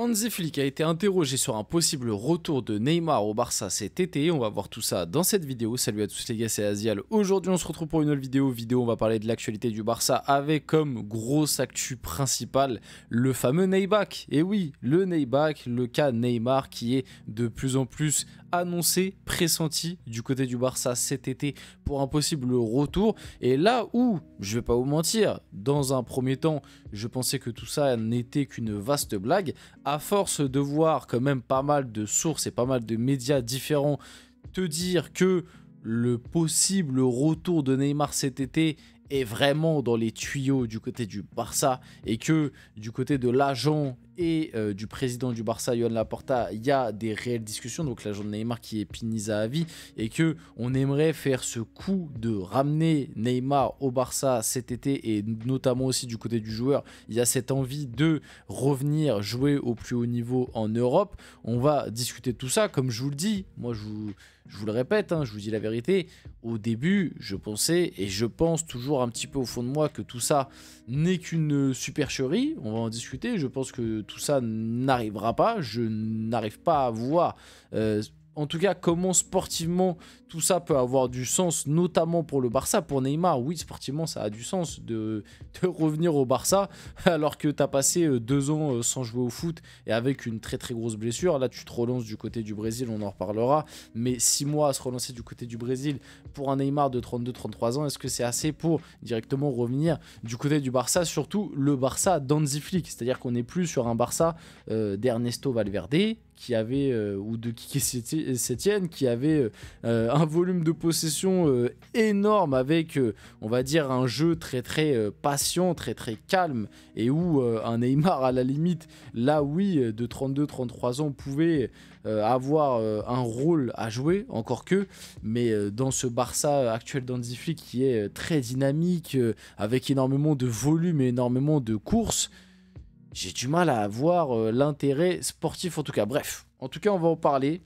Hansi Flick a été interrogé sur un possible retour de Neymar au Barça cet été. On va voir tout ça dans cette vidéo. Salut à tous les gars, c'est Azial. Aujourd'hui, on se retrouve pour une nouvelle vidéo. On va parler de l'actualité du Barça avec comme grosse actu principale le fameux Neyback. Et oui, le Neyback, le cas Neymar qui est de plus en plus annoncé, pressenti du côté du Barça cet été pour un possible retour. Et là où, je vais pas vous mentir, dans un premier temps, je pensais que tout ça n'était qu'une vaste blague. À force de voir quand même pas mal de sources et pas mal de médias différents te dire que le possible retour de Neymar cet été est vraiment dans les tuyaux du côté du Barça et que du côté de l'agent et du président du Barça, Joan Laporta, il y a des réelles discussions, donc l'agent de Neymar qui est Piniza à vie, et que on aimerait faire ce coup de ramener Neymar au Barça cet été, et notamment aussi du côté du joueur, il y a cette envie de revenir jouer au plus haut niveau en Europe. On va discuter de tout ça, comme je vous le dis, moi je vous le répète, je vous dis la vérité, au début je pensais, et je pense toujours un petit peu au fond de moi, que tout ça n'est qu'une supercherie. On va en discuter, je pense que tout ça n'arrivera pas, je n'arrive pas à voir en tout cas comment sportivement tout ça peut avoir du sens, notamment pour le Barça. Pour Neymar, oui, sportivement ça a du sens de revenir au Barça alors que tu as passé 2 ans sans jouer au foot et avec une très très grosse blessure. Là tu te relances du côté du Brésil, on en reparlera, mais 6 mois à se relancer du côté du Brésil pour un Neymar de 32-33 ans, est-ce que c'est assez pour directement revenir du côté du Barça, surtout le Barça d'Hansi Flick, c'est-à-dire qu'on n'est plus sur un Barça d'Ernesto Valverde qui avait, ou de Quique Sétienne, qui avait un volume de possession énorme avec, on va dire, un jeu très très patient, très très calme, et où un Neymar à la limite, là oui, de 32-33 ans, pouvait avoir un rôle à jouer, encore que, mais dans ce Barça actuel d'Hansi Flick qui est très dynamique, avec énormément de volume et énormément de courses, j'ai du mal à avoir l'intérêt sportif en tout cas. Bref, en tout cas on va en parler.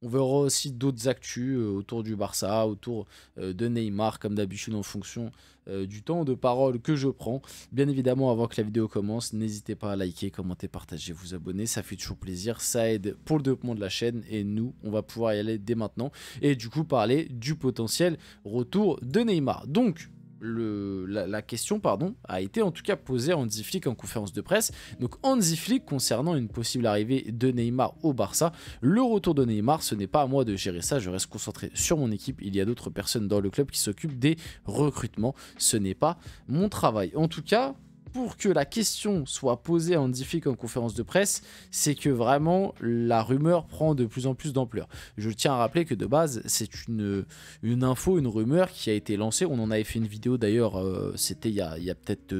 On verra aussi d'autres actus autour du Barça, autour de Neymar, comme d'habitude en fonction du temps de parole que je prends. Bien évidemment, avant que la vidéo commence, n'hésitez pas à liker, commenter, partager, vous abonner. Ça fait toujours plaisir, ça aide pour le développement de la chaîne. Et nous, on va pouvoir y aller dès maintenant. Et du coup, parler du potentiel retour de Neymar. Donc, la question a été en tout cas posée à Hansi Flick en conférence de presse. Donc Hansi Flick concernant une possible arrivée de Neymar au Barça. Le retour de Neymar, ce n'est pas à moi de gérer ça, je reste concentré sur mon équipe. Il y a d'autres personnes dans le club qui s'occupent des recrutements, ce n'est pas mon travail. En tout cas, pour que la question soit posée à Hansi Flick en conférence de presse, c'est que vraiment la rumeur prend de plus en plus d'ampleur. Je tiens à rappeler que de base, c'est une info, une rumeur qui a été lancée. On en avait fait une vidéo d'ailleurs, c'était il y a peut-être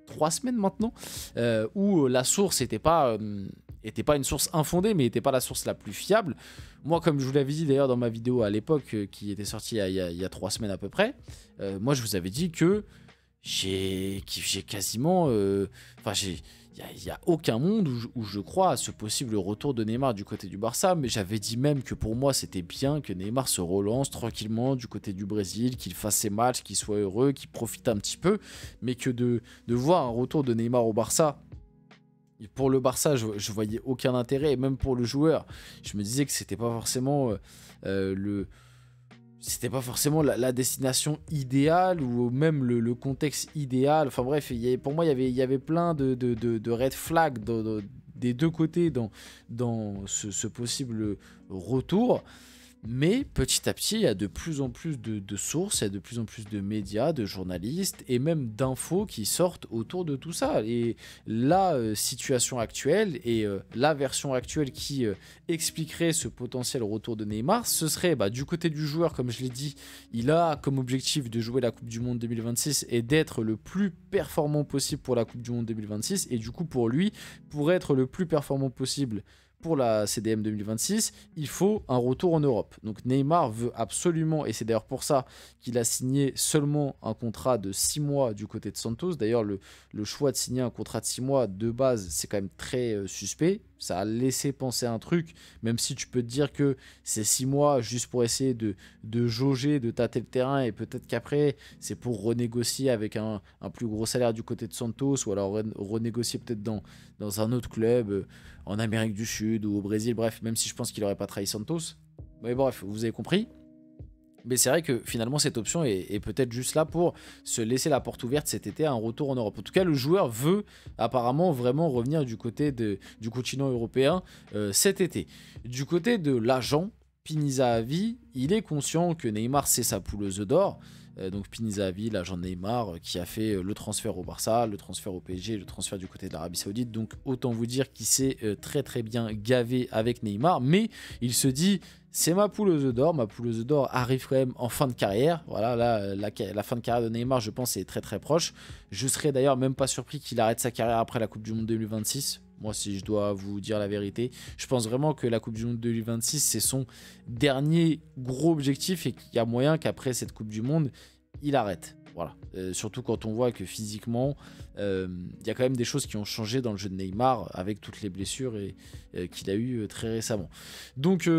3 semaines maintenant, où la source n'était pas une source infondée, mais n'était pas la source la plus fiable. Moi, comme je vous l'avais dit d'ailleurs dans ma vidéo à l'époque, qui était sortie il y a 3 semaines à peu près, moi je vous avais dit que j'ai quasiment... il n'y a aucun monde où je crois à ce possible retour de Neymar du côté du Barça, mais j'avais dit même que pour moi c'était bien que Neymar se relance tranquillement du côté du Brésil, qu'il fasse ses matchs, qu'il soit heureux, qu'il profite un petit peu, mais que de voir un retour de Neymar au Barça, pour le Barça je voyais aucun intérêt, et même pour le joueur, je me disais que c'était pas forcément c'était pas forcément la destination idéale ou même le contexte idéal. Enfin bref, pour moi, il y avait plein de red flags des deux côtés dans ce possible retour. Mais petit à petit, il y a de plus en plus de sources, il y a de plus en plus de médias, de journalistes et même d'infos qui sortent autour de tout ça. Et la situation actuelle et la version actuelle qui expliquerait ce potentiel retour de Neymar, ce serait du côté du joueur, comme je l'ai dit, il a comme objectif de jouer la Coupe du Monde 2026 et d'être le plus performant possible pour la Coupe du Monde 2026. Et du coup, pour lui, pour être le plus performant possible pour la CDM 2026, il faut un retour en Europe. Donc Neymar veut absolument, et c'est d'ailleurs pour ça qu'il a signé seulement un contrat de 6 mois du côté de Santos. D'ailleurs, le choix de signer un contrat de 6 mois de base, c'est quand même très suspect. ça a laissé penser un truc, même si tu peux te dire que c'est 6 mois juste pour essayer de jauger, de tâter le terrain, et peut-être qu'après, c'est pour renégocier avec un plus gros salaire du côté de Santos, ou alors renégocier peut-être dans un autre club, en Amérique du Sud ou au Brésil, bref, même si je pense qu'il n'aurait pas trahi Santos. Mais bref, vous avez compris. Mais c'est vrai que finalement cette option est peut-être juste là pour se laisser la porte ouverte cet été à un retour en Europe. En tout cas, le joueur veut apparemment vraiment revenir du côté du continent européen cet été. Du côté de l'agent, Pini Zahavi, il est conscient que Neymar c'est sa pouleuse d'or. Donc Pini Zahavi, l'agent de Neymar, qui a fait le transfert au Barça, le transfert au PSG, le transfert du côté de l'Arabie Saoudite. Donc autant vous dire qu'il s'est très très bien gavé avec Neymar. Mais il se dit, c'est ma pouleuse d'or. Ma pouleuse d'or arrive quand même en fin de carrière. Voilà, là, la fin de carrière de Neymar, je pense, est très très proche. Je serais d'ailleurs même pas surpris qu'il arrête sa carrière après la Coupe du Monde 2026. Moi, si je dois vous dire la vérité, je pense vraiment que la Coupe du Monde 2026, c'est son dernier gros objectif et qu'il y a moyen qu'après cette Coupe du Monde, il arrête. Voilà. Surtout quand on voit que physiquement, il y a quand même des choses qui ont changé dans le jeu de Neymar avec toutes les blessures qu'il a eues très récemment. Donc,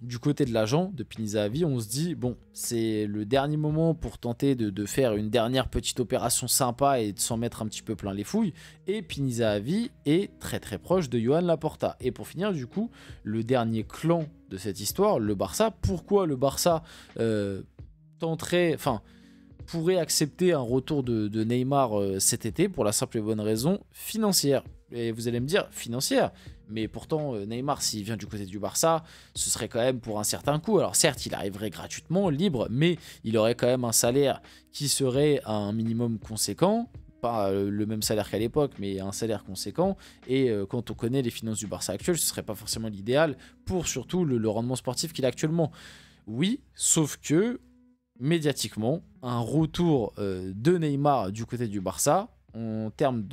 du côté de l'agent de Pini Zahavi, on se dit, bon, c'est le dernier moment pour tenter de faire une dernière petite opération sympa et de s'en mettre un petit peu plein les fouilles. Et Pini Zahavi est très très proche de Joan Laporta. Et pour finir, du coup, le dernier clan de cette histoire, le Barça. Pourquoi le Barça pourrait accepter un retour de Neymar cet été? Pour la simple et bonne raison financière. Et vous allez me dire, financière, mais pourtant Neymar, s'il vient du côté du Barça, ce serait quand même pour un certain coût. Alors certes, il arriverait gratuitement, libre, mais il aurait quand même un salaire qui serait à un minimum conséquent. Pas le même salaire qu'à l'époque, mais un salaire conséquent. Et quand on connaît les finances du Barça actuel, ce serait pas forcément l'idéal pour surtout le rendement sportif qu'il a actuellement. Oui, sauf que médiatiquement, un retour de Neymar du côté du Barça, en termes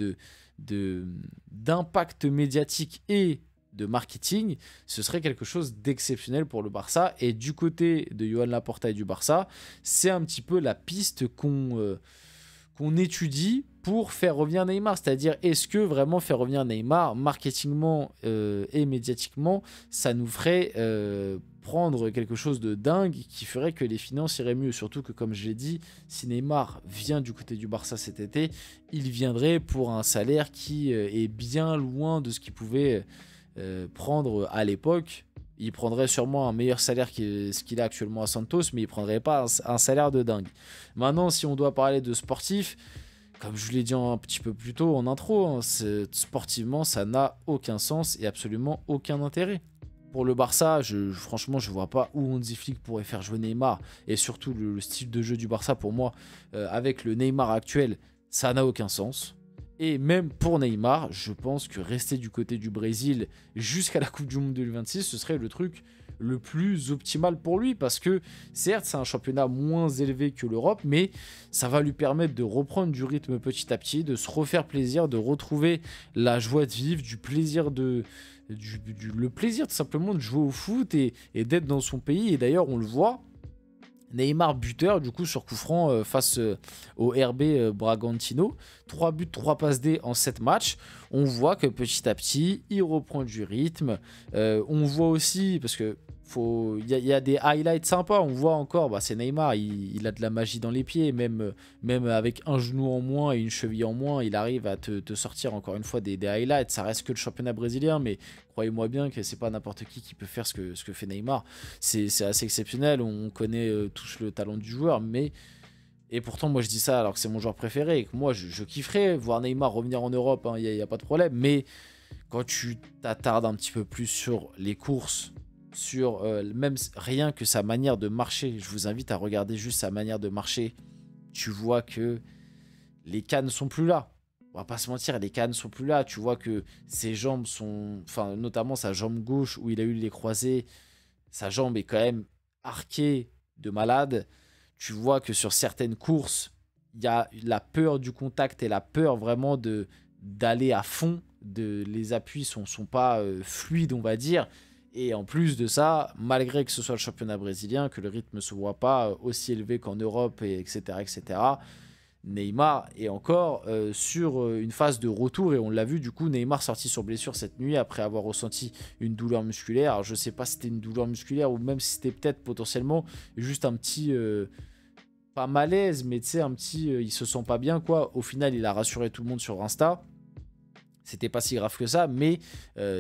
d'impact médiatique et de marketing, ce serait quelque chose d'exceptionnel pour le Barça. Et du côté de Joan Laporta et du Barça, c'est un petit peu la piste qu'on étudie pour faire revenir Neymar. C'est-à-dire, est-ce que vraiment faire revenir Neymar, marketingement et médiatiquement, ça nous ferait prendre quelque chose de dingue qui ferait que les finances iraient mieux? Surtout que, comme je l'ai dit, si Neymar vient du côté du Barça cet été, il viendrait pour un salaire qui est bien loin de ce qu'il pouvait prendre à l'époque. Il prendrait sûrement un meilleur salaire que ce qu'il a actuellement à Santos, mais il ne prendrait pas un salaire de dingue. Maintenant, si on doit parler de sportif, comme je vous l'ai dit un petit peu plus tôt en intro, hein, sportivement, ça n'a aucun sens et absolument aucun intérêt. Pour le Barça, franchement, je ne vois pas où Hansi Flick pourrait faire jouer Neymar. Et surtout, le style de jeu du Barça, pour moi, avec le Neymar actuel, ça n'a aucun sens. Et même pour Neymar, je pense que rester du côté du Brésil jusqu'à la Coupe du Monde 2026, ce serait le truc le plus optimal pour lui. Parce que certes, c'est un championnat moins élevé que l'Europe, mais ça va lui permettre de reprendre du rythme petit à petit, de se refaire plaisir, de retrouver la joie de vivre, du plaisir le plaisir tout simplement de jouer au foot et d'être dans son pays. Et d'ailleurs, on le voit, Neymar buteur du coup sur coup franc face au RB Bragantino, 3 buts, 3 passes D en 7 matchs. On voit que petit à petit il reprend du rythme. On voit aussi, parce que y a des highlights sympas, on voit encore, c'est Neymar, il a de la magie dans les pieds, même avec un genou en moins et une cheville en moins, il arrive à te sortir encore une fois des highlights. Ça reste que le championnat brésilien, mais croyez-moi bien que c'est pas n'importe qui peut faire ce que fait Neymar. C'est assez exceptionnel, on connaît tous le talent du joueur, mais... Et pourtant, moi je dis ça alors que c'est mon joueur préféré et que moi je kifferais voir Neymar revenir en Europe, hein, y a pas de problème, mais quand tu t'attardes un petit peu plus sur les courses, sur même rien que sa manière de marcher, je vous invite à regarder juste sa manière de marcher, tu vois que les cannes sont plus là. On va pas se mentir, les cannes sont plus là. Tu vois que ses jambes sont... Enfin, notamment sa jambe gauche où il a eu les croisés, sa jambe est quand même arquée de malade. Tu vois que sur certaines courses, il y a la peur du contact et la peur vraiment d'aller à fond. Les appuis sont pas fluides, on va dire. Et en plus de ça, malgré que ce soit le championnat brésilien, que le rythme ne se voit pas aussi élevé qu'en Europe, etc., Neymar est encore sur une phase de retour et on l'a vu du coup Neymar sorti sur blessure cette nuit après avoir ressenti une douleur musculaire. Alors je sais pas si c'était une douleur musculaire ou même si c'était peut-être potentiellement juste un petit pas malaise mais tu sais un petit il se sent pas bien quoi. Au final il a rassuré tout le monde sur Insta. C'était pas si grave que ça, mais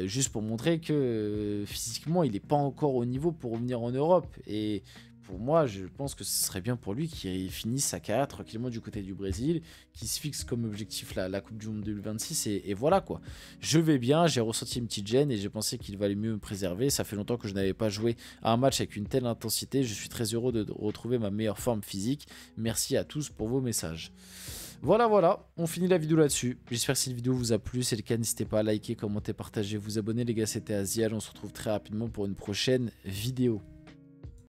juste pour montrer que physiquement, il n'est pas encore au niveau pour revenir en Europe. Et pour moi, je pense que ce serait bien pour lui qu'il finisse sa carrière tranquillement du côté du Brésil, qu'il se fixe comme objectif la Coupe du Monde 2026, et voilà quoi. Je vais bien, j'ai ressenti une petite gêne et j'ai pensé qu'il valait mieux me préserver. Ça fait longtemps que je n'avais pas joué à un match avec une telle intensité. Je suis très heureux de retrouver ma meilleure forme physique. Merci à tous pour vos messages. Voilà, on finit la vidéo là-dessus. J'espère que cette vidéo vous a plu. Si c'est le cas, n'hésitez pas à liker, commenter, partager, vous abonner. Les gars, c'était Azial. On se retrouve très rapidement pour une prochaine vidéo.